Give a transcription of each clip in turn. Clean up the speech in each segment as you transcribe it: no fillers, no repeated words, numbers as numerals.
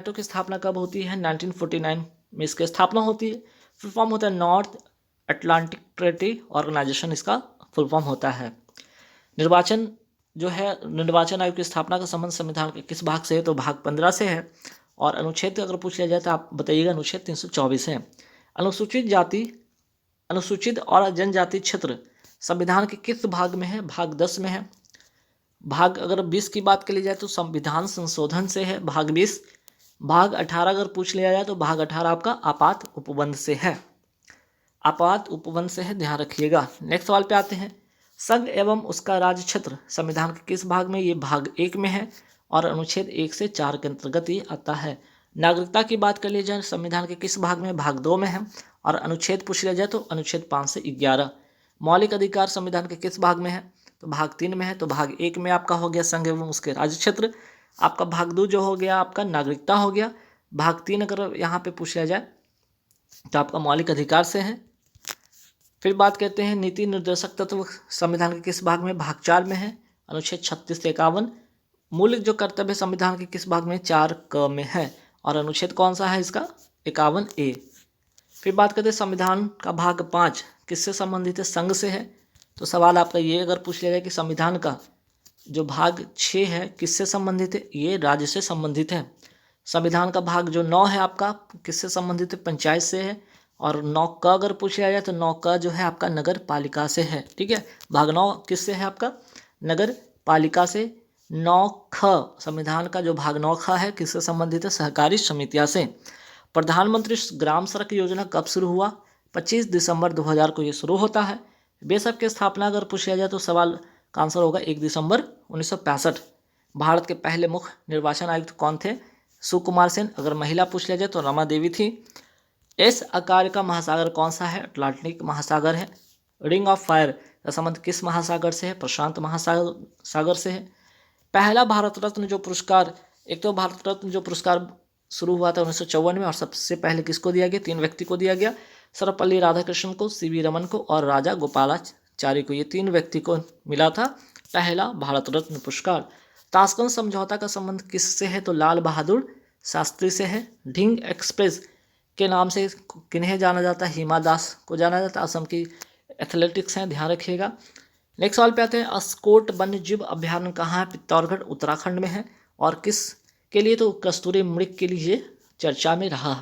NATO की स्थापना कब होती है? 1949 में इसकी स्थापना होती है। फुल फॉर्म होता है नॉर्थ अटलांटिक ट्रेटी ऑर्गेनाइजेशन, इसका फुल फॉर्म होता है। निर्वाचन जो है, निर्वाचन आयोग की स्थापना का संबंध संविधान के किस भाग से है? तो भाग 15 से है। और अनुच्छेद अगर पूछ लिया जाए तो आप बताइएगा अनुच्छेद 324 है। अनुसूचित जाति, अनुसूचित और जनजाति क्षेत्र संविधान के किस भाग में है? भाग 10 में है। भाग अगर 20 की बात कर ली जाए तो संविधान संशोधन से है, भाग 20। भाग 18 अगर पूछ लिया जाए तो भाग 18 आपका आपात उपबंध से है, आपात उपबंध से है, ध्यान रखिएगा। नेक्स्ट सवाल पे आते हैं। संघ एवं उसका राज्य क्षेत्र संविधान के किस भाग में? ये भाग 1 में है और अनुच्छेद 1 से 4 के अंतर्गत ये आता है। नागरिकता की बात कर ली जाए संविधान के किस भाग में? भाग 2 में है और अनुच्छेद पूछ लिया जाए तो अनुच्छेद 5 से 11। मौलिक अधिकार संविधान के किस भाग में है? तो भाग 3 में है। तो भाग 1 में आपका हो गया संघ एवं उसके राज्य क्षेत्र, आपका भाग 2 जो हो गया आपका नागरिकता हो गया, भाग 3 अगर यहाँ पे पूछ लिया जाए तो आपका मौलिक अधिकार से है। फिर बात करते हैं नीति निर्देशक तत्व संविधान के किस भाग में? भाग 4 में है, अनुच्छेद 36 से 51। मौलिक जो कर्तव्य संविधान के किस भाग में? 4 क में है और अनुच्छेद कौन सा है इसका? 51A। फिर बात करते हैं संविधान का भाग 5 किससे संबंधित है? संघ से है। तो सवाल आपका ये अगर पूछ लिया जाए कि संविधान का जो भाग 6 है किससे संबंधित है? ये राज्य से संबंधित है। संविधान का भाग जो 9 है आपका किससे संबंधित है? पंचायत से है। और 9 का अगर पूछ लिया जाए तो 9 का जो है आपका नगर पालिका से है। ठीक है, भाग 9 किससे है आपका? नगर पालिका से। 9 ख संविधान का जो भाग 9 ख है किससे संबंधित है? सहकारी समितियां से। प्रधानमंत्री ग्राम सड़क योजना कब शुरू हुआ? 25 दिसंबर 2000 को ये शुरू होता है। बेशक की स्थापना अगर पूछ लिया जाए तो सवाल का आंसर होगा 1 दिसंबर 1965। भारत के पहले मुख्य निर्वाचन आयुक्त कौन थे? सुकुमार सेन। अगर महिला पूछ लिया जाए तो रमा देवी थी। एस आकार का महासागर कौन सा है? अटलांटिक महासागर है। रिंग ऑफ फायर का संबंध किस महासागर से है? प्रशांत महासागर से है। पहला भारत रत्न जो पुरस्कार, एक तो भारत रत्न जो पुरस्कार शुरू हुआ था 1954 में और सबसे पहले किसको दिया गया? 3 व्यक्ति को दिया गया, सर्वपल्ली राधाकृष्णन को, सीवी रमन को और राजा गोपालाचारी को। ये 3 व्यक्ति को मिला था पहला भारत रत्न पुरस्कार। ताशकंद समझौता का संबंध किससे है? तो लाल बहादुर शास्त्री से है। ढिंग एक्सप्रेस के नाम से किन्हें जाना जाता है? हिमा दास को जाना जाता है। असम की एथलेटिक्स हैं, ध्यान रखिएगा। नेक्स्ट सवाल पे आते हैं। अस्कोट वन्य जीव अभ्यारण्य कहाँ है? पित्तौरगढ़ उत्तराखंड में है। और किस के लिए? तो कस्तूरी मृग के लिए चर्चा में रहा।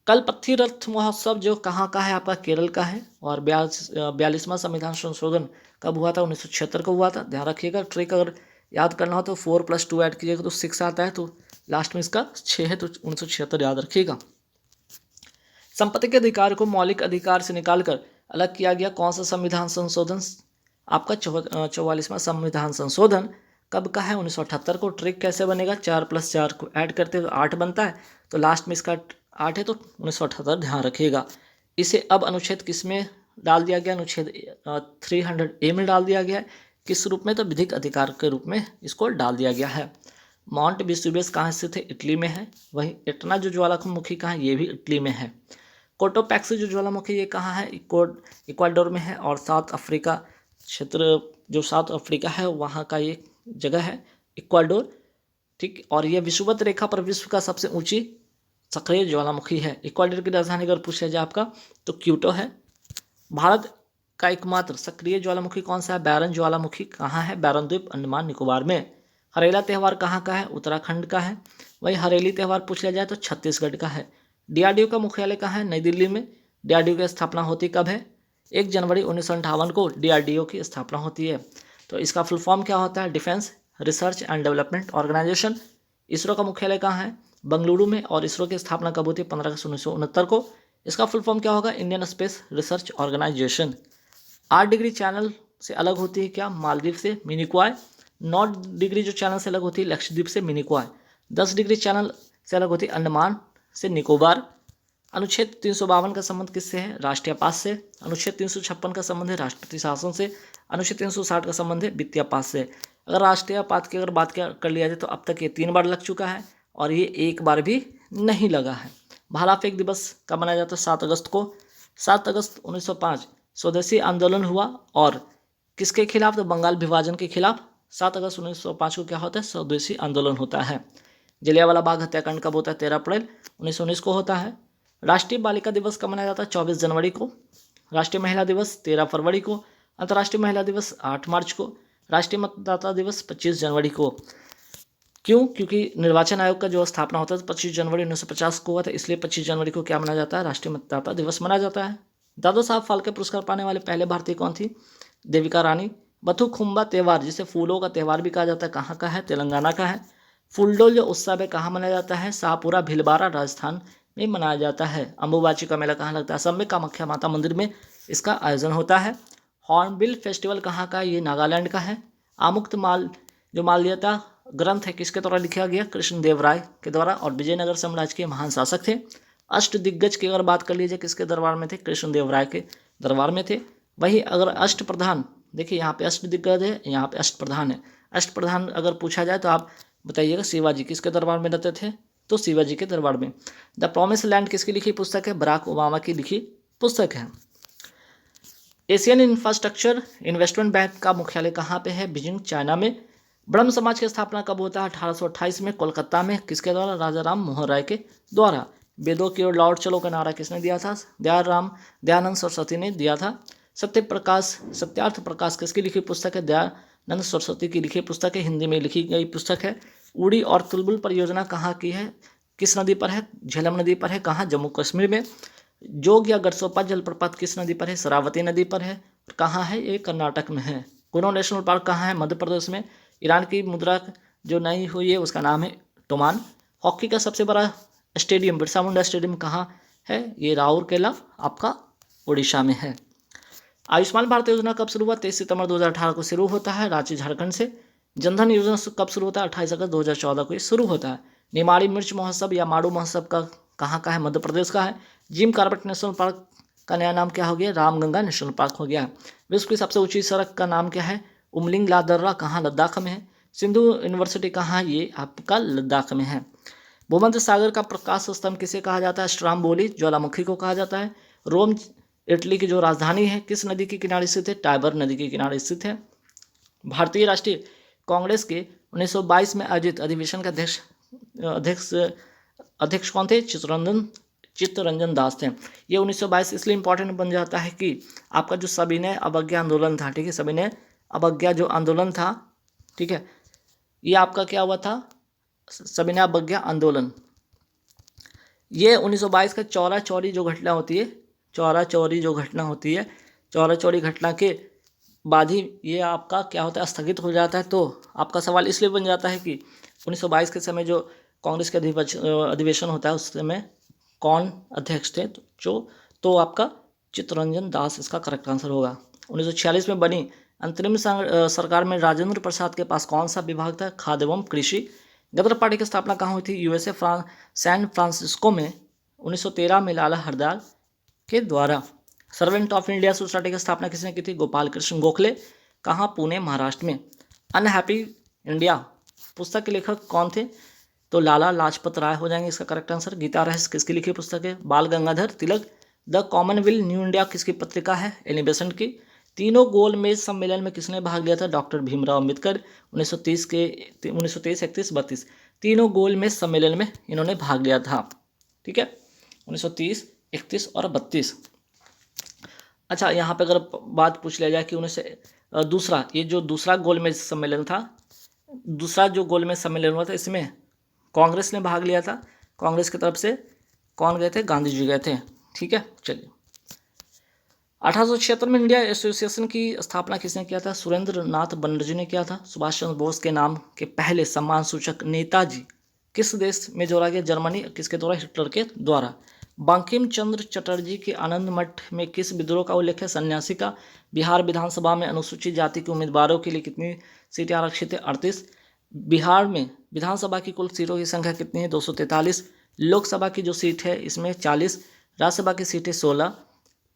कलपथी रथ महोत्सव जो कहाँ का है? आपका केरल का है। और 42वां संविधान संशोधन कब हुआ था? 1976 को हुआ था, ध्यान रखिएगा। ट्रिक अगर याद करना हो तो 4 + 2 ऐड कीजिएगा तो 6 आता है, तो लास्ट में इसका 6 है, तो 1976 याद रखिएगा। संपत्ति के अधिकार को मौलिक अधिकार से निकालकर अलग किया गया कौन सा संविधान संशोधन? आपका 44वां संविधान संशोधन कब का है? 1978 को। ट्रिक कैसे बनेगा? 4 + 4 को ऐड करते हैं तो 8 बनता है, तो लास्ट में इसका 8 है, तो 1978 ध्यान रखिएगा। इसे अब अनुच्छेद किस में डाल दिया गया? अनुच्छेद 300A में डाल दिया गया है। किस रूप में? तो विधिक अधिकार के रूप में इसको डाल दिया गया है। माउंट वेसुवियस कहाँ स्थित है? इटली में है। वहीं एटना जो ज्वालामुखी कहाँ है? ये भी इटली में है। कोटोपैक्सी जो ज्वालामुखी ये कहाँ है? इक्वाडोर में है। और साउथ अफ्रीका क्षेत्र, जो साउथ अफ्रीका है वहाँ का ये जगह है इक्वाडोर। ठीक, और ये विषुवत रेखा पर विश्व का सबसे ऊंची सक्रिय ज्वालामुखी है। इक्वाडोर की राजधानी अगर पूछा जाए आपका तो क्यूटो है। भारत का एकमात्र सक्रिय ज्वालामुखी कौन सा है? बैरन ज्वालामुखी कहाँ है? बैरन द्वीप, अंडमान निकोबार में। हरेला त्यौहार कहाँ का है? उत्तराखंड का है। वही हरेली त्यौहार पूछ लिया जाए तो छत्तीसगढ़ का है। डीआरडीओ का मुख्यालय कहाँ है? नई दिल्ली में। डीआरडीओ की स्थापना होती कब है? 1 जनवरी 1958 को डीआरडीओ की स्थापना होती है। तो इसका फुल फॉर्म क्या होता है? Defence research and development organisation. ISRO का मुख्यालय कहाँ है? बंगलुरु में। और इसरो की स्थापना कब होती है? 15 अगस्त 1969 को। इसका फुल फॉर्म क्या होगा? Indian space research organisation. 8 degree channel से अलग होती है क्या? मालदीव से मिनिकॉय। 9 डिग्री जो चैनल से अलग होती है लक्षद्वीप से मिनिकॉय। 10 डिग्री चैनल से अलग होती है अंडमान से निकोबार। अनुच्छेद 352 का संबंध किससे है? राष्ट्रीय आपात से। अनुच्छेद 356 का संबंध है राष्ट्रपति शासन से। अनुच्छेद 360 का संबंध है वित्तीय आपात से। अगर राष्ट्रीय आपात की अगर बात कर लिया जाए तो अब तक ये 3 बार लग चुका है और ये 1 बार भी नहीं लगा है। भाला फेंक दिवस कब मनाया जाता है? 7 अगस्त को। 7 अगस्त 1905 स्वदेशी आंदोलन हुआ और किसके खिलाफ? तो बंगाल विभाजन के खिलाफ 7 अगस्त 1905 को क्या होता है? स्वदेशी आंदोलन होता है। जलियांवाला बाग हत्याकांड कब होता है? 13 अप्रैल 1919 को होता है। राष्ट्रीय बालिका दिवस कब मनाया जाता है? 24 जनवरी को। राष्ट्रीय महिला दिवस 13 फरवरी को। अंतर्राष्ट्रीय महिला दिवस 8 मार्च को। राष्ट्रीय मतदाता दिवस 25 जनवरी को। क्यों? क्योंकि निर्वाचन आयोग का जो स्थापना होता है 25 जनवरी 1950 को हुआ था, इसलिए 25 जनवरी को क्या मनाया जाता है? राष्ट्रीय मतदाता दिवस मनाया जाता है। दादा साहब फाल्के पुरस्कार पाने वाले पहले भारतीय कौन थी? देविका रानी। बथुखुम्बा त्यौहार, जिसे फूलों का त्यौहार भी कहा जाता है, कहाँ का है? तेलंगाना का है। फूलडोल जो उत्सव है कहाँ मनाया जाता है? शाहपुरा भीलवाड़ा राजस्थान में मनाया जाता है। अम्बुबाची का मेला कहाँ लगता है? असम में कामाख्या माता मंदिर में इसका आयोजन होता है। हॉर्नबिल फेस्टिवल कहाँ का है? ये नागालैंड का है। आमुक्त माल जो माल्यता ग्रंथ है किसके द्वारा लिखा गया? कृष्णदेव राय के द्वारा, और विजयनगर साम्राज्य के महान शासक थे। अष्ट दिग्गज की अगर बात कर लीजिए किसके दरबार में थे? कृष्णदेव राय के दरबार में थे। वही अगर अष्ट प्रधान, देखिए यहाँ पे अष्ट दिग्गज है, यहाँ पे अष्ट प्रधान है। अष्ट प्रधान अगर पूछा जाए तो आप बताइएगा शिवाजी किसके दरबार में रहते थे? तो शिवाजी के दरबार में। द प्रॉमिस लैंड किसकी लिखी पुस्तक है? बराक ओबामा की लिखी पुस्तक है। एशियन इंफ्रास्ट्रक्चर इन्वेस्टमेंट बैंक का मुख्यालय कहाँ पे है? बीजिंग, चाइना में। ब्रह्म समाज की स्थापना कब होता है? 1828 में कोलकाता में। किसके द्वारा? राजा राम मोहन राय के द्वारा। वेदों की ओर लौट चलो का नारा किसने दिया था? दयानंद सरस्वती ने दिया था। सत्यार्थ प्रकाश किसकी लिखी पुस्तक है? दयानंद सरस्वती की लिखी पुस्तक है, हिंदी में लिखी गई पुस्तक है। उड़ी और तुलबुल परियोजना कहाँ की है? किस नदी पर है? झेलम नदी पर है। कहाँ? जम्मू कश्मीर में। जोग या गरसोपा जलप्रपात किस नदी पर है? शरावती नदी पर है। कहाँ है? ये कर्नाटक में है। कुनो नेशनल पार्क कहाँ है? मध्य प्रदेश में। ईरान की मुद्रा जो नई हुई है उसका नाम है टोमान। हॉकी का सबसे बड़ा स्टेडियम बिरसा मुंडा स्टेडियम कहाँ है? ये राउरकेला आपका उड़ीसा में है। आयुष्मान भारत योजना कब शुरू हुआ? 23 सितंबर 2018 को शुरू होता है, रांची झारखंड से। जनधन योजना कब शुरू होता है? 28 अगस्त 2014 को ये शुरू होता है। निमाड़ी मिर्च महोत्सव या माड़ू महोत्सव का कहाँ का है? मध्य प्रदेश का है। जिम कॉर्बेट नेशनल पार्क का नया नाम क्या हो गया? रामगंगा नेशनल पार्क हो गया। विश्व की सबसे ऊंची सड़क का नाम क्या है? उमलिंग ला दर्रा, कहाँ? लद्दाख में है। सिंधु यूनिवर्सिटी कहाँ? ये आपका लद्दाख में है। भूमध्य सागर का प्रकाश स्तंभ किसे कहा जाता है? स्ट्राम्बोली ज्वालामुखी को कहा जाता है। रोम इटली की जो राजधानी है किस नदी के किनारे स्थित है? टाइबर नदी के किनारे स्थित है। भारतीय राष्ट्रीय कांग्रेस के 1922 में आयोजित अधिवेशन के अध्यक्ष कौन थे? चित्तरंजन दास थे। ये 1922 इसलिए इंपॉर्टेंट बन जाता है कि आपका जो सविनय अवज्ञा आंदोलन था, ठीक है, सविनय अवज्ञा जो आंदोलन था, ठीक है, ये आपका क्या हुआ था? सविनय अवज्ञा आंदोलन। ये 1922 का चौरा चौरी जो घटना होती है, चौरा चौरी घटना के बाद ही ये आपका क्या होता है? स्थगित हो जाता है। तो आपका सवाल इसलिए बन जाता है कि 1922 के समय जो कांग्रेस के अधिवेशन होता है उस समय कौन अध्यक्ष थे? तो आपका चित्तरंजन दास इसका करेक्ट आंसर होगा। 1946 में बनी अंतरिम सरकार में राजेंद्र प्रसाद के पास कौन सा विभाग था? खाद्य एवं कृषि। गदर पार्टी की स्थापना कहाँ हुई थी? यूएसए सैन फ्रांसिस्को में 1913 में लाला हरदयाल के द्वारा। सर्वेंट ऑफ इंडिया सोसाइटी की स्थापना किसने की थी? गोपाल कृष्ण गोखले। कहाँ? पुणे, महाराष्ट्र में। अनहैप्पी इंडिया पुस्तक के लेखक कौन थे? तो लाला लाजपत राय हो जाएंगे इसका करेक्ट आंसर। गीता रहस्य किसकी लिखी पुस्तक है? बाल Gangadhar Tilak. The Commonwealth new India किसकी पत्रिका है? एनी बेसेंट की। तीनों गोलमेज सम्मेलन में किसने भाग लिया था? डॉक्टर भीमराव अम्बेडकर। 1923, 31, 32 तीनों गोलमेज सम्मेलन में इन्होंने भाग लिया था, ठीक है, 1930, 31 और 32। अच्छा, यहाँ पे अगर बात पूछ लिया जाए कि दूसरा गोलमेज सम्मेलन था, दूसरा जो गोलमेज सम्मेलन हुआ था इसमें कांग्रेस ने भाग लिया था। कांग्रेस की तरफ से कौन गए थे? गांधी जी गए थे, ठीक है। चलिए, 1876 में इंडिया एसोसिएशन की स्थापना किसने किया था? सुरेंद्र नाथ बनर्जी ने किया था। सुभाष चंद्र बोस के नाम के पहले सम्मान सूचक नेताजी किस देश में जोड़ा गया? जर्मनी। किसके द्वारा? हिटलर के द्वारा। बंकिम चंद्र चटर्जी के आनंद मठ में किस विद्रोह का उल्लेख है? सन्यासी का। बिहार विधानसभा में अनुसूचित जाति के उम्मीदवारों के लिए कितनी सीटें आरक्षित है? 38। बिहार में विधानसभा की कुल सीटों की संख्या कितनी है? 243। लोकसभा की जो सीट है इसमें 40, राज्यसभा की सीटें 16,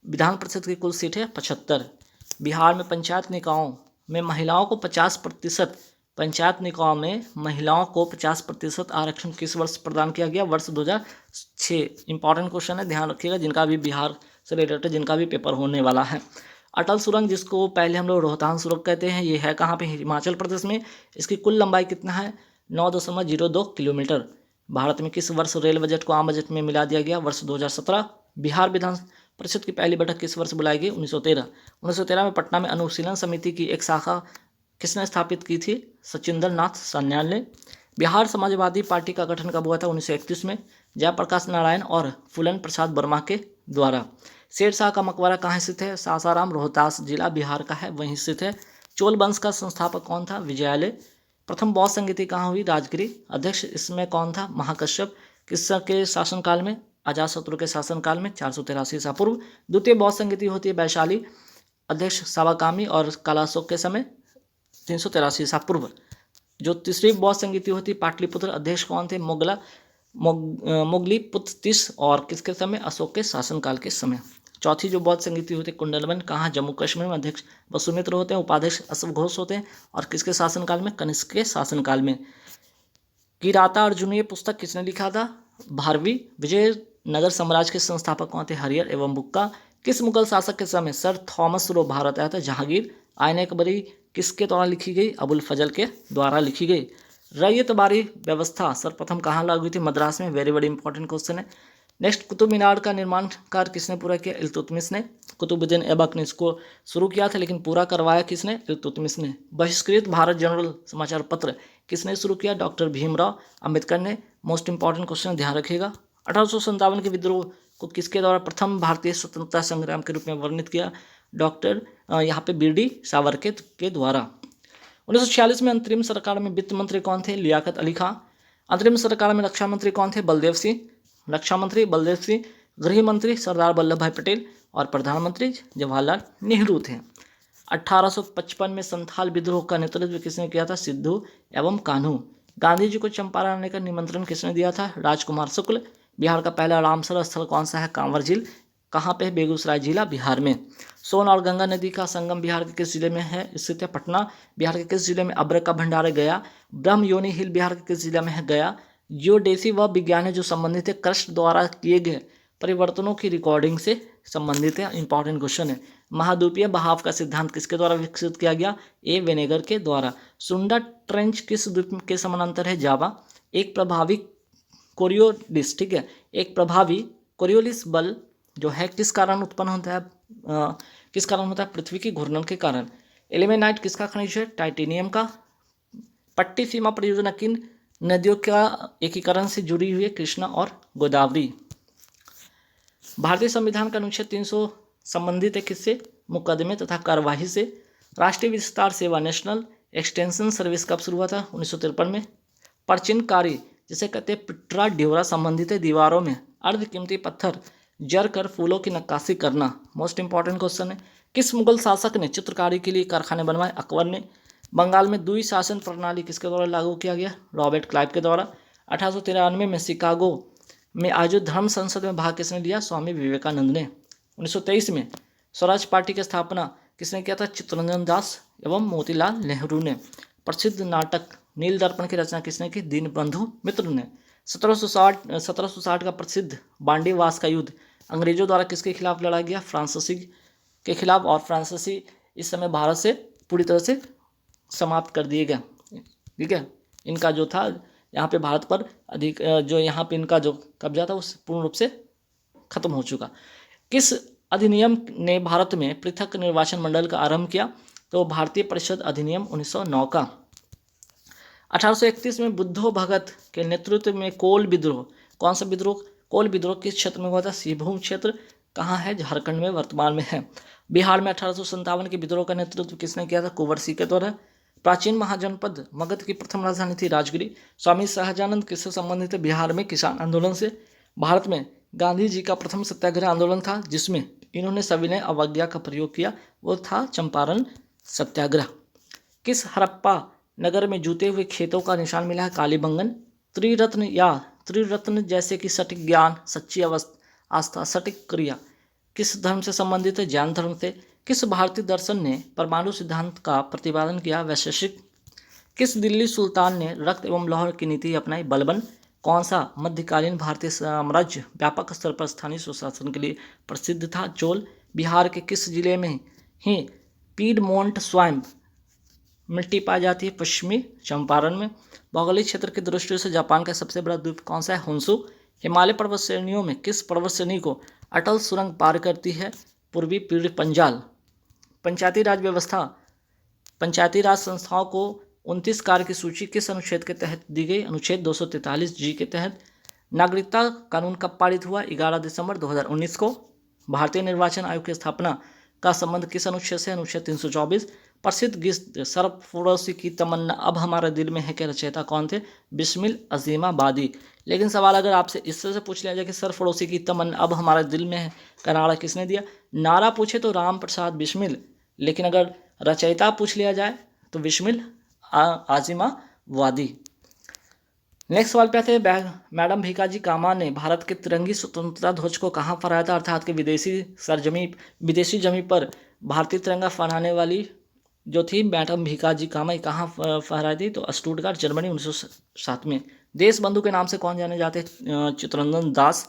विधान परिषद की कुल सीट है 75। बिहार में पंचायत निकायों में महिलाओं को 50% पंचायत निकायों में महिलाओं को 50% आरक्षण किस वर्ष प्रदान किया गया? वर्ष 2006। इंपॉर्टेंट क्वेश्चन है, ध्यान रखिएगा, जिनका भी बिहार से रिलेटेड जिनका भी पेपर होने वाला है। अटल सुरंग, जिसको पहले हम लोग रोहतांग सुरंग कहते हैं, ये है कहाँ पे? हिमाचल प्रदेश में। इसकी कुल लंबाई कितना है? 9.02 किलोमीटर। भारत में किस वर्ष रेल बजट को आम बजट में मिला दिया गया? वर्ष 2017। बिहार विधान परिषद की पहली बैठक किस वर्ष बुलाई गई? 1913। 1913 में पटना में अनुशीलन समिति की एक शाखा किसने स्थापित की थी? सचिंद्र नाथ सान्याल ने। बिहार समाजवादी पार्टी का गठन कब हुआ था? 1931 में, जयप्रकाश नारायण और फूलन प्रसाद वर्मा के द्वारा। शेरशाह का मकबरा कहाँ स्थित है? सासाराम, रोहतास जिला बिहार का है, वहीं स्थित है। चोल वंश का संस्थापक कौन था? विजयालय। प्रथम बौद्ध संगीति कहाँ हुई? राजगिरी। अध्यक्ष इसमें कौन था? महाकश्यप। किसके शासनकाल में? अजातशत्रु के शासनकाल में, 483 ईसा पूर्व। द्वितीय बौद्ध संगीति होती है वैशाली, अध्यक्ष सावाकामी और कालाशोक के समय, 383 ईसा पूर्व। जो तीसरी बौद्ध संगीति होती है पाटलिपुत्र, अध्यक्ष कौन थे? मोगलीपुत्र और किसके समय? अशोक के शासनकाल के समय। चौथी जो बौद्ध संगीति होती है कुंडलवन, कहाँ? जम्मू कश्मीर में, अध्यक्ष वसुमित्र होते हैं, उपाध्यक्ष अश्वघोष होते हैं, और किसके शासनकाल में? कनिष्क के शासनकाल में। किराता अर्जुनीय पुस्तक किसने लिखा था? भारवी। विजयनगर साम्राज्य के संस्थापक कौन थे? हरिहर एवं बुक्का। किस मुगल शासक के समय सर थॉमस रो भारत आया था? जहांगीर। आईन अकबरी किसके द्वारा लिखी गई? अबुल फजल के द्वारा लिखी गई। रैयतबारी व्यवस्था सर्वप्रथम कहाँ लागू हुई थी? मद्रास में। वेरी वेरी इंपॉर्टेंट क्वेश्चन है। नेक्स्ट, कुतुब मीनार का निर्माण कार्य किसने पूरा किया? इल्तुतमिश ने। कुतुबुद्दीन ऐबक ने इसको शुरू किया था, लेकिन पूरा करवाया किसने? इल्तुतमिश ने। बहिष्कृत भारत जनरल समाचार पत्र किसने शुरू किया? डॉक्टर भीमराव अंबेडकर ने। मोस्ट इंपॉर्टेंट क्वेश्चन, ध्यान रखिएगा। 1857 के विद्रोह को किसके द्वारा प्रथम भारतीय स्वतंत्रता संग्राम के रूप में वर्णित किया? डॉक्टर यहाँ पे बी.डी. सावरकर के द्वारा। 1946 में अंतरिम सरकार में वित्त मंत्री कौन थे? लियाकत अली खां। अंतरिम सरकार में रक्षा मंत्री कौन थे? बलदेव सिंह। रक्षा मंत्री बलदेव सिंह, गृह मंत्री सरदार वल्लभ भाई पटेल और प्रधानमंत्री जवाहरलाल नेहरू थे। 1855 में संथाल विद्रोह का नेतृत्व किसने किया था? सिद्धू एवं कान्हू। गांधी जी को चंपारण आने का निमंत्रण किसने दिया था? राजकुमार शुक्ल। बिहार का पहला रामसर स्थल कौन सा है? कांवर झील। कहाँ पे है? बेगूसराय जिला बिहार में। सोन और गंगा नदी का संगम बिहार के किस जिले में है? स्थित है? पटना। बिहार के किस जिले में अब्र का भंडार है? गया। ब्रह्म योनि हिल बिहार के किस जिले में है? गया। जियोडेसी वह विज्ञान है जो संबंधित है कृष्ण द्वारा किए गए परिवर्तनों की रिकॉर्डिंग से संबंधित है। इंपॉर्टेंट क्वेश्चन है। महाद्वीपीय बहाव का सिद्धांत किसके द्वारा विकसित किया गया? ए वेनेगर के द्वारा। सुंडा ट्रेंच किस द्वीप के समानांतर है? जावा। एक प्रभावी कोरियोलिस, ठीक है, एक प्रभावी कोरियोलिस बल जो है किस कारण उत्पन्न होता है? किस कारण होता है? पृथ्वी की घूर्णन के कारण। एलिमेनाइट किसका खनिज है? टाइटेनियम का। पट्टी सीमा परियोजना किन नदियों का एकीकरण से जुड़ी हुई है? कृष्णा और गोदावरी। भारतीय संविधान का अनुच्छेद 300 संबंधित है किससे? मुकदमे तथा कार्यवाही से। राष्ट्रीय विस्तार सेवा नेशनल एक्सटेंशन सर्विस कब शुरू हुआ था? 1953 में। प्राचीनकारी जिसे कहते हैं पिट्रा ड्योरा संबंधित है दीवारों में अर्धकीमती पत्थर जर कर फूलों की नक्काशी करना। मोस्ट इंपॉर्टेंट क्वेश्चन है। किस मुगल शासक ने चित्रकारी के लिए कारखाने बनवाए? अकबर ने। बंगाल में द्वि शासन प्रणाली किसके द्वारा लागू किया गया? रॉबर्ट क्लाइव के द्वारा। 1893 में शिकागो में आयोजित धर्म संसद में भाग किसने लिया? स्वामी विवेकानंद ने। 1923 में स्वराज पार्टी की स्थापना किसने किया था? चित्तरंजन दास एवं मोतीलाल नेहरू ने। प्रसिद्ध नाटक नील दर्पण की रचना किसने की? दीनबंधु मित्र ने। 1760 का प्रसिद्ध बांडीवास का युद्ध अंग्रेजों द्वारा किसके खिलाफ लड़ा गया? फ्रांसीसी के खिलाफ, और फ्रांसीसी इस समय भारत से पूरी तरह से समाप्त कर दिए गए, ठीक है। इनका जो था यहाँ पे भारत पर अधिक जो यहाँ पे इनका जो कब्जा था वो पूर्ण रूप से खत्म हो चुका। किस अधिनियम ने भारत में पृथक निर्वाचन मंडल का आरंभ किया? तो भारतीय परिषद अधिनियम 1909 का। 1831 में बुद्धो भगत के नेतृत्व में कोल विद्रोह, कौन सा विद्रोह? कोल विद्रोह किस क्षेत्र में हुआ था? सिंहभूम क्षेत्र। कहाँ है? झारखंड में वर्तमान में है। बिहार में 1857 के विद्रोह का नेतृत्व किसने किया था? कुंवर सिंह के द्वारा। प्राचीन महाजनपद मगध की प्रथम राजधानी थी राजगिरी। स्वामी सहजानंद किससे संबंधित है? बिहार में किसान आंदोलन से। भारत में गांधी जी का प्रथम सत्याग्रह आंदोलन था जिसमें इन्होंने सविनय अवज्ञा का प्रयोग किया, वो था चंपारण सत्याग्रह। किस हड़प्पा नगर में जूते हुए खेतों का निशान मिला है? कालीबंगन। त्रिरत्न या त्रिरत्न जैसे कि सटीक ज्ञान, सच्ची आस्था, सटीक क्रिया किस धर्म से संबंधित है? जैन धर्म से। किस भारतीय दर्शन ने परमाणु सिद्धांत का प्रतिपादन किया? वैशेषिक। किस दिल्ली सुल्तान ने रक्त एवं लौह की नीति अपनाई? बलबन। कौन सा मध्यकालीन भारतीय साम्राज्य व्यापक स्तर पर स्थानीय सुशासन के लिए प्रसिद्ध था? चोल। बिहार के किस जिले में ही पीडमोंट स्वाइम मिट्टी पाई जाती है? पश्चिमी चंपारण में। भौगोलिक क्षेत्र की दृष्टि से जापान का सबसे बड़ा द्वीप कौन सा है? होन्शु। हिमालय पर्वत श्रेणियों में किस पर्वत श्रेणी को अटल सुरंग पार करती है? पूर्वी पीढ़ी पंजाल। पंचायती राज व्यवस्था, पंचायती राज संस्थाओं को 29 कार्य की सूची किस अनुच्छेद के तहत दी गई? अनुच्छेद 243 जी के तहत। नागरिकता कानून कब पारित हुआ? 11 दिसंबर 2019 को। भारतीय निर्वाचन आयोग की स्थापना का संबंध किस अनुच्छेद से? अनुच्छेद 324। प्रसिद्ध गीत सरफरोशी की तमन्ना अब हमारे दिल में है के रचयिता कौन थे? बिस्मिल अजीमाबादी। लेकिन सवाल अगर आपसे इस तरह से पूछ लिया जाए कि सरफरोशी की तमन्ना अब हमारे दिल में है का नारा किसने दिया? नारा पूछे तो राम प्रसाद बिस्मिल, लेकिन अगर रचयिता पूछ लिया जाए तो बिस्मिल आजिमाबादी। नेक्स्ट सवाल पे आते हैं, मैडम भीकाजी कामा ने भारत के तिरंगी स्वतंत्रता ध्वज को कहाँ फहराया था? अर्थात कि विदेशी जमी पर भारतीय तिरंगा फहराने वाली जो थी मैडम भीकाजी कामा कहाँ फहराई थी? तो स्टुटगार्ट जर्मनी 1907 में। देश बंधु के नाम से कौन जाने जाते हैं? चित्तरंजन दास।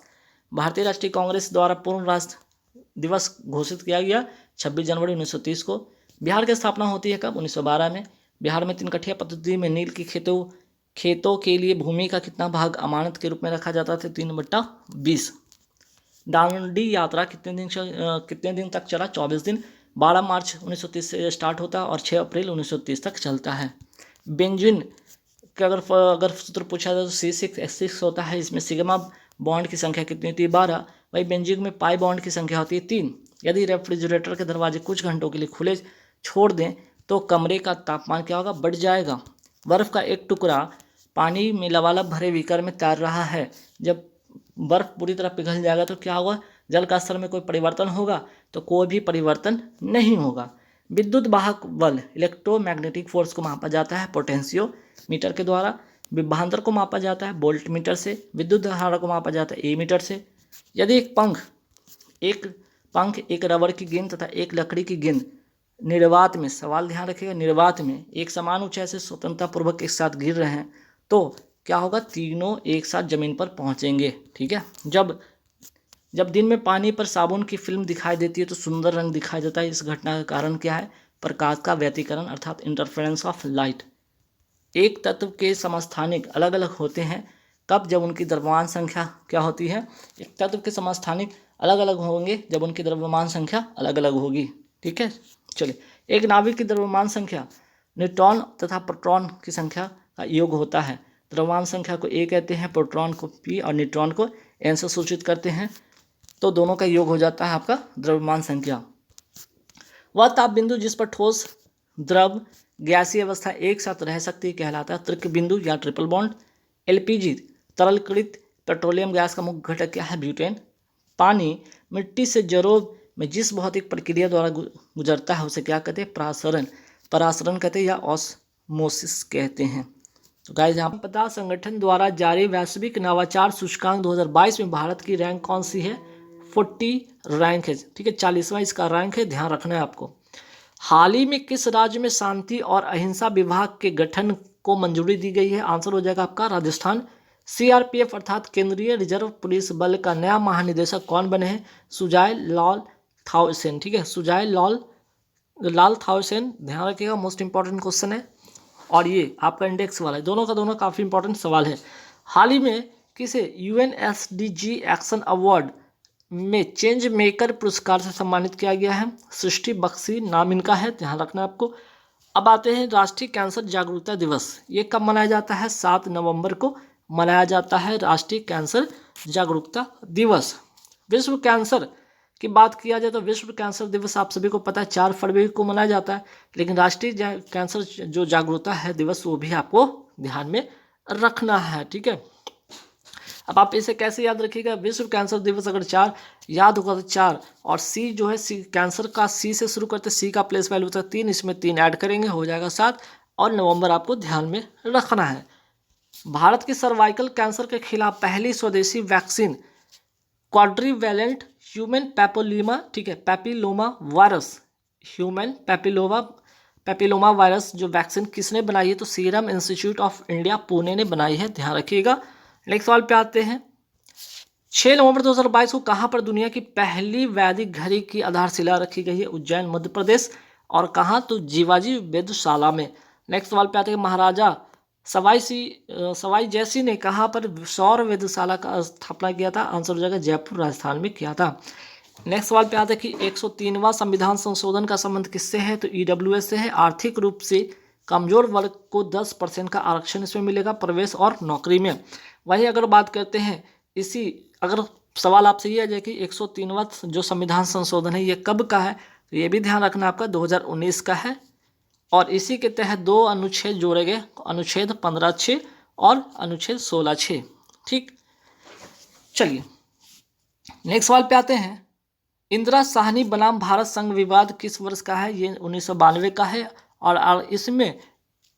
भारतीय राष्ट्रीय कांग्रेस द्वारा पूर्ण राष्ट्र दिवस घोषित किया गया 26 जनवरी 1930 को। बिहार की स्थापना होती है कब? 1912 में। बिहार में 3 कठिया पद्धति में नील की खेतों के लिए भूमि का कितना भाग अमानत के रूप में रखा जाता था? 3/20। दांडी यात्रा कितने दिन तक चला? 24 दिन। 12 मार्च 1930 से स्टार्ट होता है और 6 अप्रैल 1930 तक चलता है। बेंजीन का अगर सूत्र पूछा जाए तो C6H6 होता है। इसमें सिग्मा बॉन्ड की संख्या कितनी होती है? 12। वही बेंजीन में पाई बॉन्ड की संख्या होती है 3। यदि रेफ्रिजरेटर के दरवाजे कुछ घंटों के लिए खुले छोड़ दें तो कमरे का तापमान क्या होगा? बढ़ जाएगा। बर्फ़ का एक टुकड़ा पानी में लबालब भरे बीकर में तैर रहा है। जब बर्फ़ पूरी तरह पिघल जाएगा तो क्या होगा? जल का स्तर में कोई परिवर्तन होगा? तो कोई भी परिवर्तन नहीं होगा। विद्युत वाहक बल इलेक्ट्रोमैग्नेटिक फोर्स को मापा जाता है पोटेंशियोमीटर के द्वारा। विभवांतर को मापा जाता है वोल्ट मीटर से। विद्युत धारा को मापा जाता है मीटर से। यदि एक पंख, एक रबड़ की गेंद तथा एक लकड़ी की गेंद निर्वात में, सवाल ध्यान रखिएगा, निर्वात में एक समान ऊंचाई से स्वतंत्रतापूर्वक एक साथ गिर रहे हैं तो क्या होगा? तीनों एक साथ जमीन पर पहुंचेंगे। ठीक है। जब दिन में पानी पर साबुन की फिल्म दिखाई देती है तो सुंदर रंग दिखाई देता है। इस घटना का कारण क्या है? प्रकाश का व्यतिकरण अर्थात इंटरफेरेंस ऑफ लाइट। एक तत्व के समस्थानिक अलग अलग होते हैं कब? जब उनकी द्रव्यमान संख्या क्या होती है? एक तत्व के समस्थानिक अलग अलग होंगे जब उनकी द्रव्यमान संख्या अलग अलग होगी। ठीक है। चलिए, एक नाभिक की द्रव्यमान संख्या न्यूट्रॉन तथा प्रोटॉन की संख्या का योग होता है। द्रव्यमान संख्या को ए कहते हैं, प्रोटॉन को पी और न्यूट्रॉन को एन से सूचित करते हैं। तो दोनों का योग हो जाता है आपका द्रव्यमान संख्या। वह ताप बिंदु जिस पर ठोस, द्रव, गैसीय अवस्था एक साथ रह सकती है कहलाता है तृतीय बिंदु या ट्रिपल बॉन्ड। एलपीजी तरलकृत पेट्रोलियम गैस का मुख्य घटक क्या है? ब्यूटेन। पानी मिट्टी से जड़ों में जिस भौतिक प्रक्रिया द्वारा गुजरता है उसे क्या कहते हैं? परासरण कहते हैं या ऑस्मोसिस कहते हैं। तो गाइस, यहाँ पता संगठन द्वारा जारी वैश्विक नवाचार सूचकांक 2022 में भारत की रैंक कौन सी है? 40 रैंक है। ठीक है, 40वां इसका रैंक है, ध्यान रखना है आपको। हाल ही में किस राज्य में शांति और अहिंसा विभाग के गठन को मंजूरी दी गई है? आंसर हो जाएगा आपका राजस्थान। CRPF अर्थात केंद्रीय रिजर्व पुलिस बल का नया महानिदेशक कौन बने हैं? सुजाय लाल थाउसेन। ठीक है, सुजाय लाल थाउसेन, ध्यान रखिएगा, मोस्ट इंपॉर्टेंट क्वेश्चन है और ये आपका इंडेक्स वाला है। दोनों का दोनों काफ़ी इंपॉर्टेंट सवाल है। हाल ही में किसे UNSDG एक्शन अवार्ड में चेंज मेकर पुरस्कार से सम्मानित किया गया है? सृष्टि बख्शी नाम इनका है, ध्यान रखना आपको। अब आते हैं राष्ट्रीय कैंसर जागरूकता दिवस। ये कब मनाया जाता है? 7 नवंबर को मनाया जाता है राष्ट्रीय कैंसर जागरूकता दिवस। विश्व कैंसर की बात किया जाए तो विश्व कैंसर दिवस आप सभी को पता है 4 फरवरी को मनाया जाता है, लेकिन राष्ट्रीय कैंसर जो जागरूकता है दिवस वो भी आपको ध्यान में रखना है। ठीक है, अब आप इसे कैसे याद रखिएगा? विश्व कैंसर दिवस अगर 4 याद होगा तो 4 और सी जो है सी कैंसर का सी से शुरू करते, सी का प्लेस वैल्यू होता है 3, इसमें 3 ऐड करेंगे हो जाएगा 7 और नवंबर आपको ध्यान में रखना है। भारत की सर्वाइकल कैंसर के खिलाफ पहली स्वदेशी वैक्सीन क्वाड्रीवैलेंट ह्यूमन पैपिलोमा, ठीक है, papilloma virus, human papilloma virus जो वैक्सीन किसने बनाई है? तो serum institute of India Pune ने बनाई है, ध्यान रखिएगा। नेक्स्ट सवाल पे आते हैं। 6 नवंबर 2022 को कहाँ पर दुनिया की पहली वैदिक घड़ी की आधारशिला रखी गई है? उज्जैन मध्य प्रदेश। और कहाँ? तो जीवाजी वेधशाला में। नेक्स्ट सवाल पे आते हैं। महाराजा सवाई जैसी ने कहाँ पर सौर वेधशाला का स्थापना किया था? आंसर हो जाएगा जयपुर राजस्थान में किया था। नेक्स्ट सवाल पे आता है कि 103वां संविधान संशोधन का संबंध किससे है? तो ईडब्ल्यूएस से है। आर्थिक रूप से कमजोर वर्ग को 10% का आरक्षण इसमें मिलेगा प्रवेश और नौकरी में। वहीं अगर बात करते हैं अगर सवाल आपसे ये आ जाए कि 103वां जो संविधान संशोधन है ये कब का है, तो ये भी ध्यान रखना आपका 2019 का है। और इसी के तहत 2 अनुच्छेद जोड़े गए, अनुच्छेद 15(6) और अनुच्छेद 16(6). ठीक, चलिए नेक्स्ट सवाल पे आते हैं। इंदिरा साहनी बनाम भारत संघ विवाद किस वर्ष का है? ये 1992 का है। और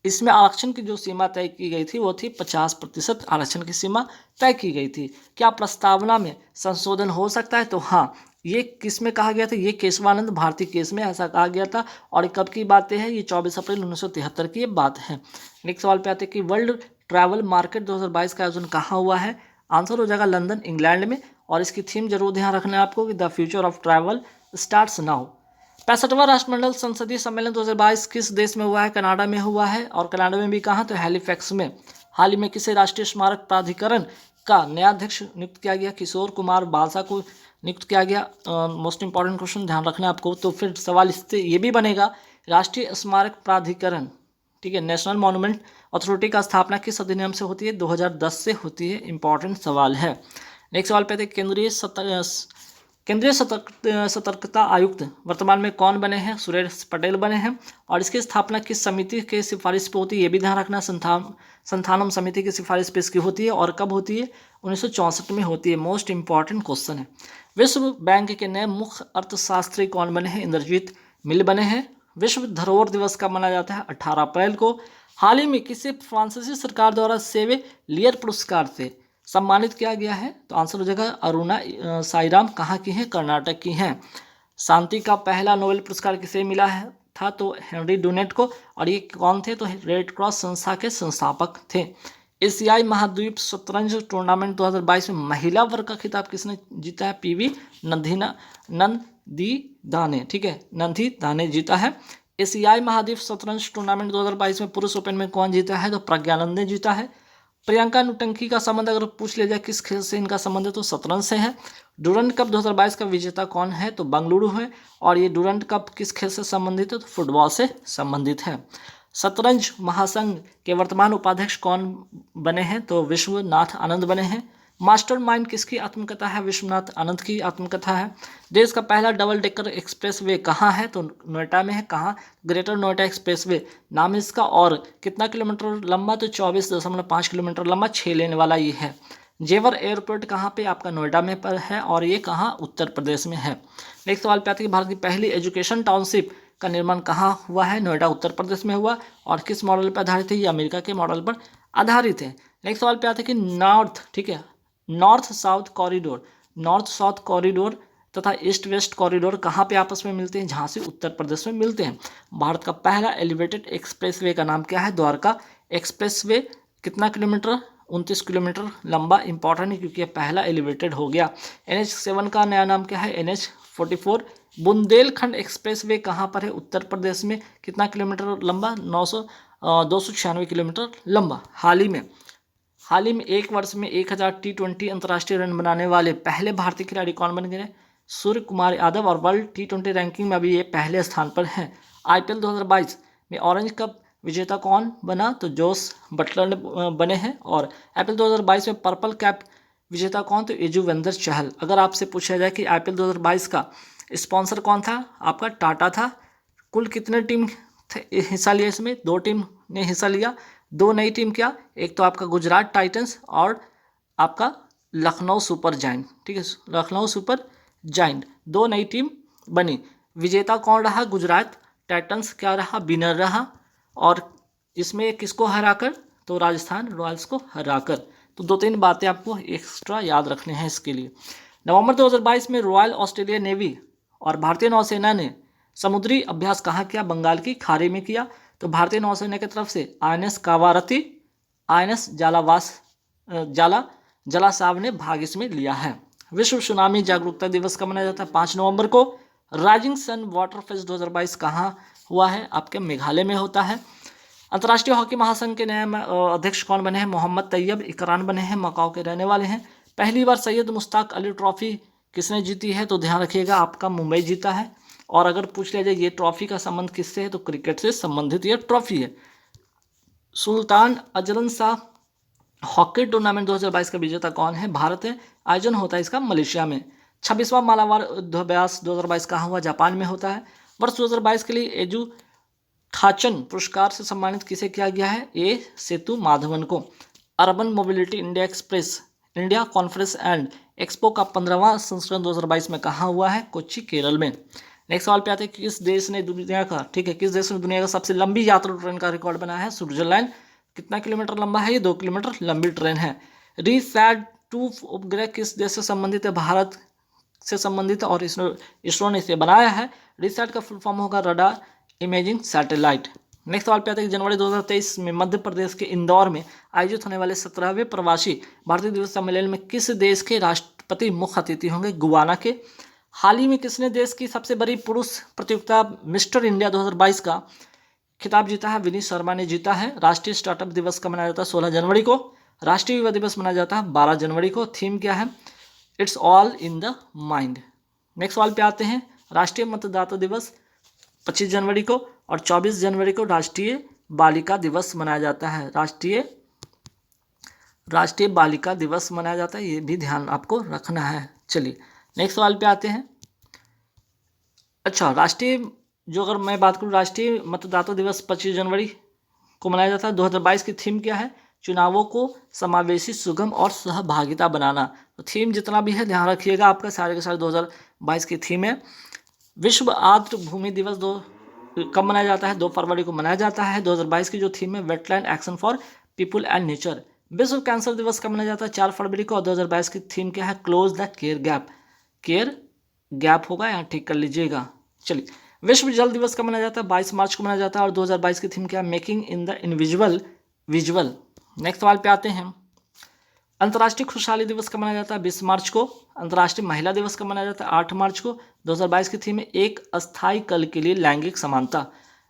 इसमें आरक्षण की जो सीमा तय की गई थी वो थी 50% आरक्षण की सीमा तय की गई थी। क्या प्रस्तावना में संशोधन हो सकता है? तो हाँ, ये किस में कहा गया था? ये केशवानंद भारती केस में ऐसा कहा गया था। और कब की बातें हैं? ये 24 अप्रैल 1973 की ये बात है। नेक्स्ट सवाल पे आते हैं कि वर्ल्ड ट्रैवल मार्केट 2022 का आयोजन कहाँ हुआ है? आंसर हो जाएगा लंदन, इंग्लैंड में। और इसकी थीम जरूर ध्यान रखना है आपको कि the future of travel starts now. 65वां राष्ट्रमंडल संसदीय सम्मेलन 2022 किस देश में हुआ है? कनाडा में हुआ है। और कनाडा में भी कहाँ? तो हैलिफैक्स में। हाल ही में किसे राष्ट्रीय स्मारक प्राधिकरण का नया अध्यक्ष नियुक्त किया गया? किशोर कुमार बालसा को नियुक्त किया गया। मोस्ट इंपॉर्टेंट क्वेश्चन ध्यान रखना आपको। तो फिर सवाल इससे ये भी बनेगा, राष्ट्रीय स्मारक प्राधिकरण, ठीक है, नेशनल मॉन्यूमेंट अथॉरिटी का स्थापना किस अधिनियम से होती है? 2010 से होती है। इंपॉर्टेंट सवाल है। नेक्स्ट सवाल पे थे केंद्रीय सतर्कता आयुक्त वर्तमान में कौन बने हैं? सुरेश पटेल बने हैं। और इसकी स्थापना किस समिति के सिफारिश पे होती है? ये भी ध्यान रखना, संथानम समिति की सिफारिश पे इसकी होती है। और कब होती है? 1964 में होती है। मोस्ट इंपॉर्टेंट क्वेश्चन है। विश्व बैंक के नए मुख्य अर्थशास्त्री कौन बने हैं? इंद्रजीत मिल बने हैं। विश्व धरोहर दिवस कब मनाया जाता है? 18 अप्रैल को। हाल ही में किसे फ्रांसीसी सरकार द्वारा सेवेलियर पुरस्कार से सम्मानित किया गया है? तो आंसर हो जाएगा अरुणा साईराम। कहाँ की हैं? कर्नाटक की हैं। शांति का पहला नोबेल पुरस्कार किसे मिला है था? तो हेनरी डुनेट को। और ये कौन थे? तो रेड क्रॉस संस्था के संस्थापक थे। एशियाई महाद्वीप शतरंज टूर्नामेंट 2022 में महिला वर्ग का खिताब किसने जीता है? पीवी नंदीदाने, ठीक है, नंदीदाने जीता है। एशियाई महाद्वीप शतरंज टूर्नामेंट 2022 में पुरुष ओपन में कौन जीता है? तो प्रज्ञानंद ने जीता है। प्रियंका नुटंकी का संबंध अगर पूछ लिया जाए किस खेल से इनका संबंध है? तो शतरंज से है। डूरंट कप 2022 का विजेता कौन है? तो बेंगलुरु है। और ये डूरंट कप किस खेल से संबंधित है? तो फुटबॉल से संबंधित है। शतरंज महासंघ के वर्तमान उपाध्यक्ष कौन बने हैं? तो विश्वनाथ आनंद बने हैं। मास्टरमाइंड किसकी आत्मकथा है? विश्वनाथ आनंद की आत्मकथा है। देश का पहला डबल डेकर एक्सप्रेसवे कहाँ है? तो नोएडा में है। कहाँ? ग्रेटर नोएडा एक्सप्रेसवे नाम है इसका। और कितना किलोमीटर लंबा? तो 24.5 किलोमीटर लंबा, 6 लेन वाला ये है। जेवर एयरपोर्ट कहाँ पे? आपका नोएडा में पर है। और ये कहाँ? उत्तर प्रदेश में है। नेक्स्ट सवाल पे आती है भारत की पहली एजुकेशन टाउनशिप का निर्माण कहाँ हुआ है? नोएडा, उत्तर प्रदेश में हुआ। और किस मॉडल पर आधारित है? ये अमेरिका के मॉडल पर आधारित है। नेक्स्ट सवाल पे आते हैं कि नॉर्थ, ठीक है, नॉर्थ साउथ कॉरिडोर तथा ईस्ट वेस्ट कॉरिडोर कहाँ पे आपस में मिलते हैं? झांसी, उत्तर प्रदेश में मिलते हैं। भारत का पहला एलिवेटेड एक्सप्रेसवे का नाम क्या है? द्वारका एक्सप्रेसवे। कितना किलोमीटर? 29 किलोमीटर लंबा। इंपॉर्टेंट है क्योंकि यह पहला एलिवेटेड हो गया। NH7 का नया नाम क्या है? NH44। बुंदेलखंड एक्सप्रेसवे कहाँ पर है? उत्तर प्रदेश में। कितना किलोमीटर लंबा? 296 किलोमीटर लंबा। हाल ही में एक वर्ष में 1000 T20 अंतर्राष्ट्रीय रन बनाने वाले पहले भारतीय खिलाड़ी कौन बन गए? सूर्य कुमार यादव। और वर्ल्ड T20 रैंकिंग में अभी ये पहले स्थान पर हैं। IPL 2022 में ऑरेंज कप विजेता कौन बना? तो जोस बटलर बने हैं। और IPL 2022 में पर्पल कैप विजेता कौन? तो यजुवेंद्र चहल। अगर आपसे पूछा जाए कि IPL 2022 का स्पॉन्सर कौन था? आपका टाटा था। कुल कितने टीम हिस्सा लिया इसमें? 2 टीम ने हिस्सा लिया। 2 नई टीम क्या? एक तो आपका गुजरात टाइटंस और आपका लखनऊ सुपर जायंट, ठीक है, लखनऊ सुपर जायंट। 2 नई टीम बनी। विजेता कौन रहा? गुजरात टाइटंस क्या रहा? विनर रहा। और इसमें किसको हराकर? तो राजस्थान रॉयल्स को हराकर। तो 2-3 बातें आपको एक्स्ट्रा याद रखने हैं इसके लिए। नवंबर 2022 में रॉयल ऑस्ट्रेलिया नेवी और भारतीय नौसेना ने समुद्री अभ्यास कहाँ किया? बंगाल की खाड़ी में किया। तो भारतीय नौसेना की तरफ से INS कावारती, INS जलासाव ने भाग इसमें लिया है। विश्व सुनामी जागरूकता दिवस कब मनाया जाता है? 5 नवंबर को। राइजिंग सन वाटर फेस्ट 2022 कहाँ हुआ है? आपके मेघालय में होता है। अंतर्राष्ट्रीय हॉकी महासंघ के नए अध्यक्ष कौन बने हैं? मोहम्मद तैयब इकरान बने हैं, मकाओ के रहने वाले हैं। पहली बार सैयद मुश्ताक अली ट्रॉफी किसने जीती है? तो ध्यान रखिएगा, आपका मुंबई जीता है। और अगर पूछ लिया जाए ये ट्रॉफी का संबंध किससे है, तो क्रिकेट से संबंधित ये ट्रॉफी है। Sultan Azlan Shah hockey tournament 2022 का विजेता कौन है? भारत है। आयोजन होता है इसका मलेशिया में। 26वां मालाबार युद्धाभ्यास 2022 कहाँ हुआ? जापान में होता है। वर्ष 2022 के लिए एजू थाचन पुरस्कार से सम्मानित किसे किया गया है? ए सेतु माधवन को। Urban mobility India express India conference and expo का 15वां संस्करण 2022 में कहाँ हुआ है? कोच्चि, केरल में। नेक्स्ट सवाल पे आते हैं, किस देश ने दुनिया का किस देश ने दुनिया का सबसे लंबी यात्री ट्रेन का रिकॉर्ड बनाया है? स्विट्जरलैंड। कितना किलोमीटर लंबा है? ये 2 किलोमीटर लंबी ट्रेन है। रीसैट 2 उपग्रह किस देश से संबंधित है? भारत से संबंधित है और इसरो ने इसे बनाया है। रीसैट का फुल फॉर्म होगा रडार इमेजिंग सैटेलाइट। नेक्स्ट सवाल पे आते हैं, जनवरी 2023 में मध्य प्रदेश के इंदौर में आयोजित होने वाले 17वें प्रवासी भारतीय दिवस सम्मेलन में किस देश के राष्ट्रपति मुख्य अतिथि होंगे? गुयाना के। हाल ही में किसने देश की सबसे बड़ी पुरुष प्रतियोगिता मिस्टर इंडिया 2022 का खिताब जीता है? विनीत शर्मा ने जीता है। राष्ट्रीय स्टार्टअप दिवस कब मनाया जाता है? 16 जनवरी को। राष्ट्रीय युवा दिवस मनाया जाता है 12 जनवरी को। थीम क्या है? It's all in the mind. Next सवाल पे आते हैं, राष्ट्रीय मतदाता दिवस 25 जनवरी को और 24 जनवरी को राष्ट्रीय बालिका दिवस मनाया जाता है। राष्ट्रीय बालिका दिवस मनाया जाता है, ये भी ध्यान आपको रखना है। चलिए नेक्स्ट सवाल पे आते हैं। अच्छा, अगर मैं बात करूँ, राष्ट्रीय मतदाता दिवस 25 जनवरी को मनाया जाता है। 2022 की थीम क्या है? चुनावों को समावेशी, सुगम और सहभागिता बनाना। तो थीम जितना भी है ध्यान रखिएगा, आपका सारे के सारे 2022 की थीम है। विश्व आर्द्र भूमि दिवस कब मनाया जाता है? 2 फरवरी को मनाया जाता है। 2022 की जो थीम है wetland action for people and nature. विश्व कैंसर दिवस कब मनाया जाता है? 4 फरवरी को। और 2022 की थीम क्या है? Close the care gap. Care gap होगा, यहाँ ठीक कर लीजिएगा। चलिए, विश्व जल दिवस कब मनाया जाता है? 22 मार्च को मनाया जाता है। और 2022 की थीम क्या है? Making in the invisible visual. Next सवाल पे आते हैं, अंतर्राष्ट्रीय खुशहाली दिवस कब मनाया जाता है? 20 मार्च को। अंतर्राष्ट्रीय महिला दिवस कब मनाया जाता है? 8 मार्च को। 2022 की थीम है एक अस्थायी कल के लिए लैंगिक समानता।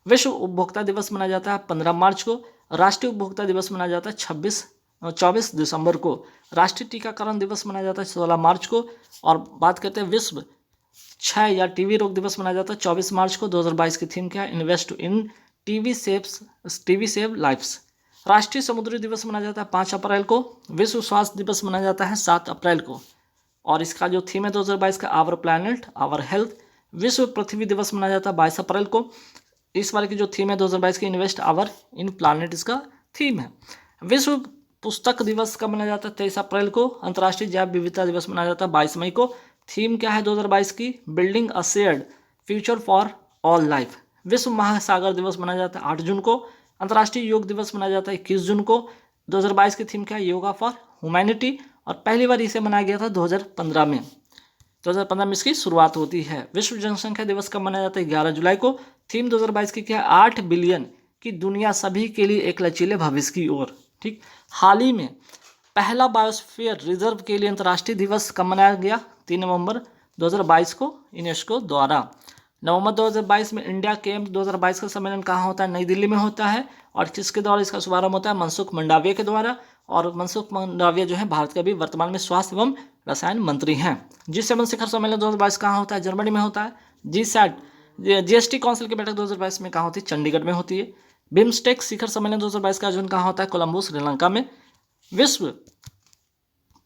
विश्व उपभोक्ता दिवस मनाया जाता है 15 मार्च को। राष्ट्रीय उपभोक्ता दिवस मनाया जाता है 24 दिसंबर को। राष्ट्रीय टीकाकरण दिवस मनाया जाता है 16 मार्च को। और बात करते हैं विश्व क्षय या टीवी रोग दिवस मनाया जाता है 24 मार्च को। 2022 की थीम क्या है? Invest in TV save lives. राष्ट्रीय समुद्री दिवस मनाया जाता है 5 अप्रैल को। विश्व स्वास्थ्य दिवस मनाया जाता है 7 अप्रैल को। और इसका जो थीम है 2022 का आवर प्लैनेट आवर हेल्थ। विश्व पृथ्वी दिवस मनाया जाता है 22 अप्रैल को। इस बार की जो थीम है 2022 की इन्वेस्ट आवर इन प्लैनेट, इसका थीम है। विश्व पुस्तक दिवस कब मनाया जाता है? 23 अप्रैल को। अंतर्राष्ट्रीय जैव विविधता दिवस मनाया जाता है 22 मई को। थीम क्या है 2022 की? Building a shared future for all life. विश्व महासागर दिवस मनाया जाता है 8 जून को। अंतर्राष्ट्रीय योग दिवस मनाया जाता है 21 जून को। 2022 की थीम क्या है? Yoga for humanity. और पहली बार इसे मनाया गया था 2015 में। 2015 में इसकी शुरुआत होती है। विश्व जनसंख्या दिवस कब मनाया जाता है? 11 जुलाई को। थीम 2022 की क्या है? 8 बिलियन की दुनिया, सभी के लिए एक लचीले भविष्य की ओर। ठीक, हाल ही में पहला बायोस्फीयर रिजर्व के लिए अंतर्राष्ट्रीय दिवस कब मनाया गया? 3 नवंबर 2022 को यूनेस्को द्वारा। नवंबर 2022 में इंडिया कैंप 2022 का सम्मेलन कहाँ होता है? नई दिल्ली में होता है। और किसके द्वारा इसका शुभारंभ होता है? मनसुख मंडाविया के द्वारा। और मनसुख मंडाविया जो है भारत के अभी वर्तमान में स्वास्थ्य एवं रसायन मंत्री हैं। G7 शिखर सम्मेलन 2022 कहाँ होता है? जर्मनी में होता है। GST काउंसिल की बैठक 2022 में कहाँ होती है? चंडीगढ़ में होती है। बिम्स्टेक शिखर सम्मेलन 2022 का आयोजन कहाँ होता है? कोलंबो, श्रीलंका में।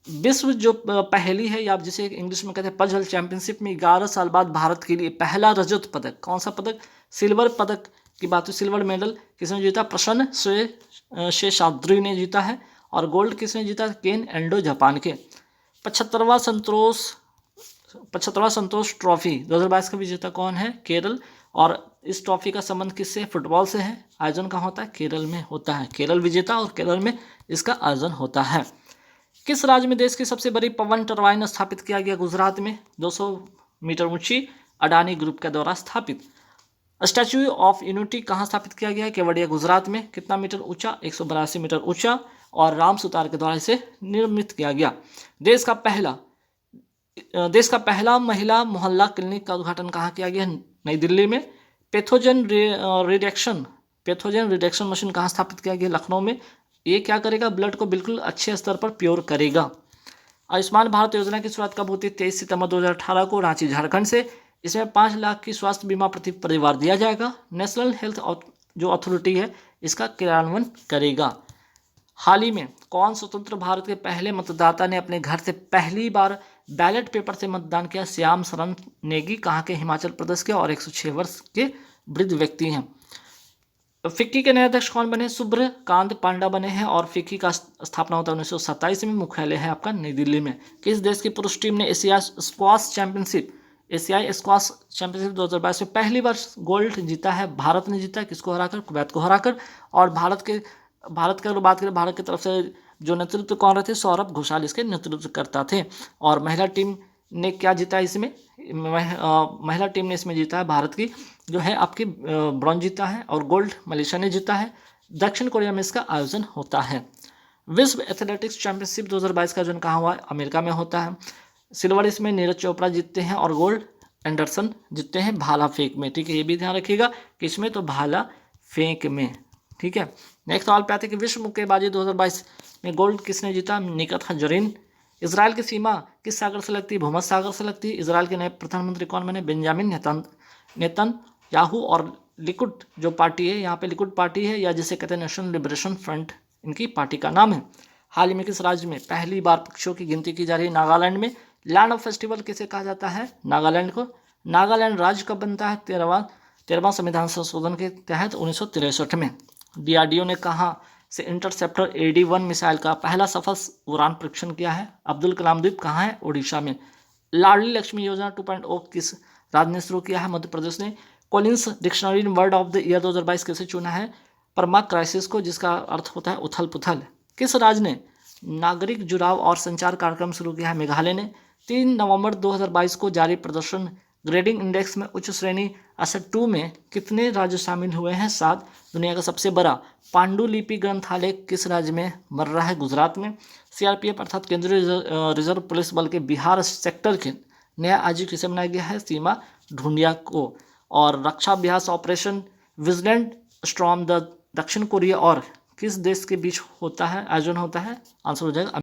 विश्व जो पहली है, या जिसे इंग्लिश में कहते हैं पजल चैंपियनशिप में 11 साल बाद भारत के लिए पहला रजत पदक, कौन सा पदक? सिल्वर पदक की बात है। सिल्वर मेडल किसने जीता? प्रसन्न शेषाद्री ने जीता है। और गोल्ड किसने जीता? केन एंडो, जापान के। 75वां संतोष ट्रॉफी 2022 का विजेता कौन है? केरल। और इस ट्रॉफी का संबंध किससे? फुटबॉल से है। आयोजन कहाँ होता है? केरल में होता है। केरल विजेता और केरल में इसका आयोजन होता है। किस राज्य में देश की सबसे बड़ी पवन टरबाइन स्थापित किया गया? गुजरात में। 200 मीटर ऊंची अडानी ग्रुप के द्वारा स्थापित। स्टैच्यू ऑफ यूनिटी कहाँ स्थापित किया गया है? केवड़िया, गुजरात में। कितना मीटर ऊंचा? 182 मीटर ऊंचा। और राम सुतार के द्वारा इसे निर्मित किया गया। देश का पहला महिला मोहल्ला क्लिनिक का उद्घाटन कहाँ किया गया? नई दिल्ली में। Pathogen reduction pathogen reduction machine कहाँ स्थापित किया गया? लखनऊ में। ये क्या करेगा? ब्लड को बिल्कुल अच्छे स्तर पर प्योर करेगा। आयुष्मान भारत योजना की शुरुआत कब होती है? 23 सितंबर 2018 को रांची झारखंड से। इसमें 5 लाख की स्वास्थ्य बीमा प्रति परिवार दिया जाएगा। नेशनल हेल्थ जो अथॉरिटी है इसका क्रियान्वयन करेगा। हाल ही में कौन स्वतंत्र भारत के पहले मतदाता ने अपने घर से पहली बार बैलेट पेपर से मतदान किया? श्याम शरण नेगी। कहाँ के? हिमाचल प्रदेश के, और 106 वर्ष के वृद्ध व्यक्ति हैं। फिक्की के नए अध्यक्ष कौन बने? सूर्यकांत पांडा बने हैं, और फिक्की का स्थापना होता है 1927 में। मुख्यालय है आपका नई दिल्ली में। किस देश की पुरुष टीम ने एशियाई स्क्वाश चैंपियनशिप 2022 में पहली बार गोल्ड जीता है? भारत ने जीता। किसको हराकर? कुवैत को हराकर। और भारत की अगर बात करें, भारत की तरफ से जो नेतृत्व कौन रहे थे? सौरभ घोषाल इसके नेतृत्व करता थे। और महिला टीम ने क्या जीता इसमें? महिला टीम ने इसमें जीता है, भारत की जो है आपकी ब्रॉन्ज जीता है, और गोल्ड मलेशिया ने जीता है। दक्षिण कोरिया में इसका आयोजन होता है। विश्व एथलेटिक्स चैंपियनशिप 2022 का आयोजन कहाँ हुआ है? अमेरिका में होता है। सिल्वर इसमें नीरज चोपड़ा जीतते हैं, और गोल्ड एंडरसन जीतते हैं भाला फेंक में। ठीक है, ये भी ध्यान रखिएगा कि इसमें तो भाला फेंक में। ठीक है, नेक्स्ट सवाल पे आते हैं कि विश्व मुक्केबाजी 2022 में गोल्ड किसने जीता? निकत जरीन। इसराइल की सीमा किस सागर से लगती है? भूमध्य सागर से लगती है। इसराइल के नए प्रधानमंत्री कौन बने? Benjamin Netanyahu. और लिकुड जो पार्टी है, यहाँ पे लिकुड पार्टी है, या जिसे कहते हैं नेशनल लिबरेशन फ्रंट, इनकी पार्टी का नाम है। हाल ही में किस राज्य में पहली बार पक्षियों की गिनती की जा रही है? नागालैंड में। लैंड ऑफ फेस्टिवल किसे कहा जाता है? नागालैंड को। नागालैंड राज्य कब बनता है? 13वां संविधान संशोधन के तहत 1963 में। डीआरडीओ ने कहाँ से इंटरसेप्टर AD-1 मिसाइल का पहला सफल उड़ान परीक्षण किया है? अब्दुल कलाम द्वीप कहाँ है? ओडिशा में। लाडली लक्ष्मी योजना 2.0 किस राज्य ने शुरू किया है? मध्य प्रदेश ने। Collins dictionary word of the year 2022 कैसे चुना है? परमा क्राइसिस को, जिसका अर्थ होता है उथल पुथल। किस राज्य ने नागरिक जुड़ाव और संचार कार्यक्रम शुरू किया है? मेघालय ने। 3 नवंबर 2022 को जारी प्रदर्शन ग्रेडिंग इंडेक्स में उच्च श्रेणी असट 2 में कितने राज्य शामिल हुए हैं? 7। दुनिया का सबसे बड़ा पांडुलिपि ग्रंथालय किस राज्य में बन रहा है? गुजरात में। CRPF अर्थात केंद्रीय रिजर्व पुलिस बल के बिहार सेक्टर के नया आईजी किसे बनाया गया है? सीमा ढूंढिया को। और रक्षा अभ्यास ऑपरेशन विजिलेंट स्टॉर्म द दक्षिण कोरिया और किस देश के बीच होता है, आयोजन होता है? आंसर हो जाएगा